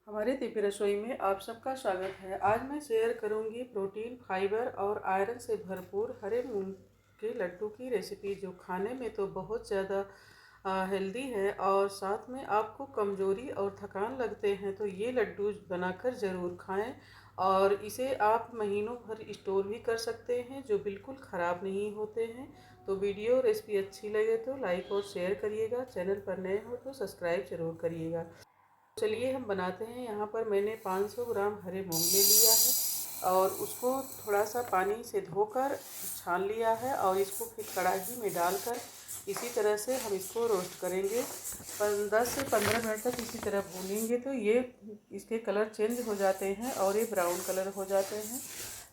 हमारे दिव्य रसोई में आप सबका स्वागत है। आज मैं शेयर करूंगी प्रोटीन, फाइबर और आयरन से भरपूर हरे मूंग के लड्डू की रेसिपी, जो खाने में तो बहुत ज़्यादा हेल्दी है और साथ में आपको कमज़ोरी और थकान लगते हैं तो ये लड्डू बनाकर ज़रूर खाएं। और इसे आप महीनों भर स्टोर भी कर सकते हैं, जो बिल्कुल ख़राब नहीं होते हैं। तो वीडियो रेसिपी अच्छी लगे तो लाइक और शेयर करिएगा। चैनल पर नए हो तो सब्सक्राइब जरूर करिएगा। चलिए हम बनाते हैं। यहाँ पर मैंने 500 ग्राम हरे मूंग ले लिया है और उसको थोड़ा सा पानी से धोकर छान लिया है और इसको फिर कढ़ाई में डालकर इसी तरह से हम इसको रोस्ट करेंगे। 10 से 15 मिनट तक इसी तरह भूनेंगे तो ये इसके कलर चेंज हो जाते हैं और ये ब्राउन कलर हो जाते हैं।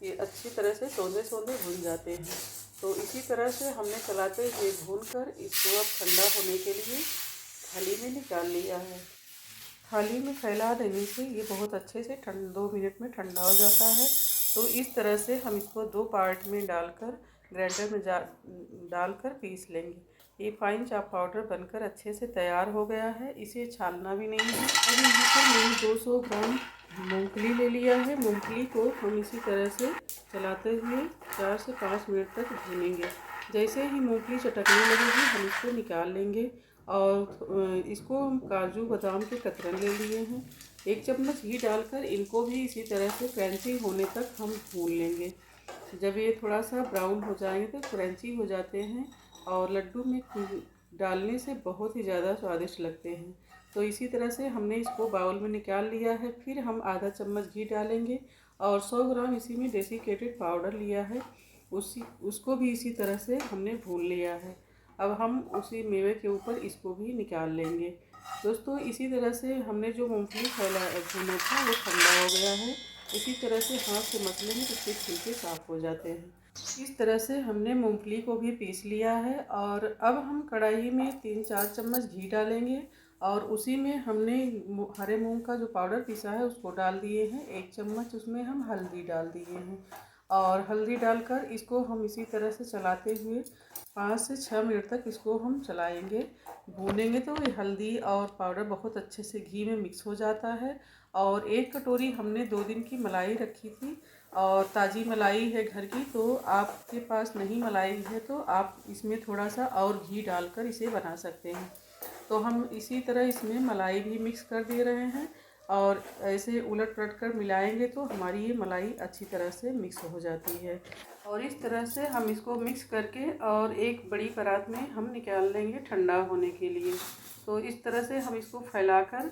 ये अच्छी तरह से सोंधे सोंधे भून जाते हैं। तो इसी तरह से हमने चलाते हुए भूनकर इसको अब ठंडा होने के लिए थाली में निकाल लिया है। थाली में फैला देने से ये बहुत अच्छे से 2 मिनट में ठंडा हो जाता है। तो इस तरह से हम इसको 2 पार्ट में डालकर ग्राइंडर में डालकर पीस लेंगे। ये फाइन चॉप पाउडर बनकर अच्छे से तैयार हो गया है। इसे छानना भी नहीं है। अब यहाँ पर मैंने 200 ग्राम मूंगफली ले लिया है। मूंगफली को हम इसी तरह से चलाते हुए 4 से 5 मिनट तक भूनेंगे। जैसे ही मूंगफली चटकने लगेगी हम इसको निकाल लेंगे और इसको हम काजू बादाम के कतरन ले लिए हैं। 1 चम्मच घी डालकर इनको भी इसी तरह से क्रंची होने तक हम भून लेंगे। जब ये थोड़ा सा ब्राउन हो जाएंगे तो क्रंची हो जाते हैं और लड्डू में डालने से बहुत ही ज़्यादा स्वादिष्ट लगते हैं। तो इसी तरह से हमने इसको बाउल में निकाल लिया है। फिर हम आधा चम्मच घी डालेंगे और 100 ग्राम इसी में डेसिकेटेड पाउडर लिया है, उसको भी इसी तरह से हमने भून लिया है। अब हम उसी मेवे के ऊपर इसको भी निकाल लेंगे। दोस्तों, इसी तरह से हमने जो मूंगफली भूना था वो ठंडा हो गया है। इसी तरह से हाथ से मसले में इसके छिलके साफ हो जाते हैं। इस तरह से हमने मूंगफली को भी पीस लिया है और अब हम कढ़ाई में 3-4 चम्मच घी डालेंगे और उसी में हमने हरे मूंग का जो पाउडर पीसा है उसको डाल दिए हैं। 1 चम्मच उसमें हम हल्दी डाल दिए हैं और हल्दी डालकर इसको हम इसी तरह से चलाते हुए 5 से 6 मिनट तक इसको हम चलाएंगे, भूनेंगे। तो ये हल्दी और पाउडर बहुत अच्छे से घी में मिक्स हो जाता है। और 1 कटोरी हमने 2 दिन की मलाई रखी थी और ताज़ी मलाई है घर की। तो आपके पास नहीं मलाई है तो आप इसमें थोड़ा सा और घी डालकर इसे बना सकते हैं। तो हम इसी तरह इसमें मलाई भी मिक्स कर दे रहे हैं और ऐसे उलट पलट कर मिलाएंगे तो हमारी ये मलाई अच्छी तरह से मिक्स हो जाती है। और इस तरह से हम इसको मिक्स करके और एक बड़ी परात में हम निकाल लेंगे ठंडा होने के लिए। तो इस तरह से हम इसको फैलाकर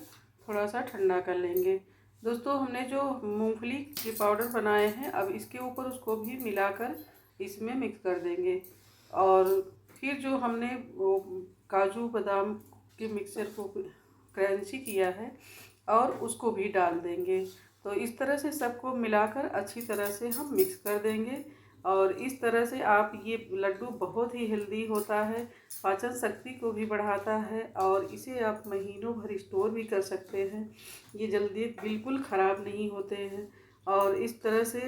थोड़ा सा ठंडा कर लेंगे। दोस्तों, हमने जो मूंगफली के पाउडर बनाए हैं अब इसके ऊपर उसको भी मिलाकर इसमें मिक्स कर देंगे और फिर जो हमने वो काजू बादाम के मिक्सचर को क्रंची किया है और उसको भी डाल देंगे। तो इस तरह से सबको मिलाकर अच्छी तरह से हम मिक्स कर देंगे। और इस तरह से आप ये लड्डू बहुत ही हेल्दी होता है, पाचन शक्ति को भी बढ़ाता है और इसे आप महीनों भर स्टोर भी कर सकते हैं। ये जल्दी बिल्कुल ख़राब नहीं होते हैं और इस तरह से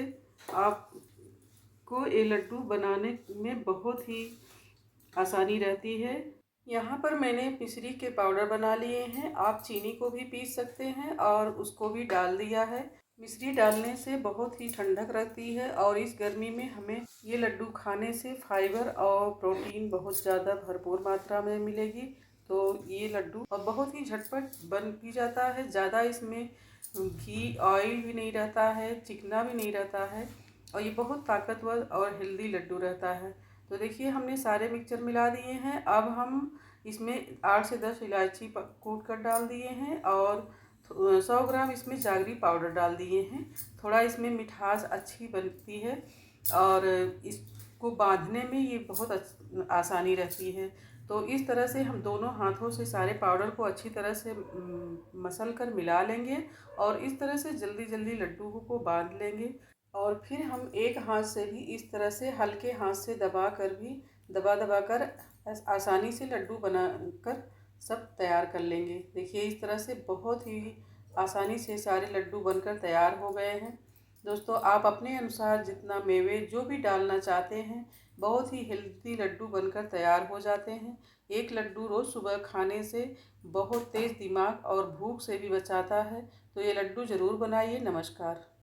आपको ये लड्डू बनाने में बहुत ही आसानी रहती है। यहाँ पर मैंने मिश्री के पाउडर बना लिए हैं। आप चीनी को भी पीस सकते हैं और उसको भी डाल दिया है। मिश्री डालने से बहुत ही ठंडक रहती है और इस गर्मी में हमें ये लड्डू खाने से फाइबर और प्रोटीन बहुत ज़्यादा भरपूर मात्रा में मिलेगी। तो ये लड्डू बहुत ही झटपट बन भी जाता है। ज़्यादा इसमें घी ऑयल भी नहीं रहता है, चिकना भी नहीं रहता है और ये बहुत ताकतवर और हेल्दी लड्डू रहता है। तो देखिए, हमने सारे मिक्सचर मिला दिए हैं। अब हम इसमें 8 से 10 इलायची कूट कर डाल दिए हैं और 100 ग्राम इसमें जागरी पाउडर डाल दिए हैं। थोड़ा इसमें मिठास अच्छी बनती है और इसको बांधने में ये बहुत आसानी रहती है। तो इस तरह से हम दोनों हाथों से सारे पाउडर को अच्छी तरह से मसल कर मिला लेंगे और इस तरह से जल्दी जल्दी लड्डू को बांध लेंगे। और फिर हम एक हाथ से भी इस तरह से हल्के हाथ से दबा कर आसानी से लड्डू बनाकर सब तैयार कर लेंगे। देखिए, इस तरह से बहुत ही आसानी से सारे लड्डू बनकर तैयार हो गए हैं। दोस्तों, आप अपने अनुसार जितना मेवे जो भी डालना चाहते हैं, बहुत ही हेल्दी लड्डू बनकर तैयार हो जाते हैं। एक लड्डू रोज़ सुबह खाने से बहुत तेज़ दिमाग और भूख से भी बचाता है। तो ये लड्डू ज़रूर बनाइए। नमस्कार।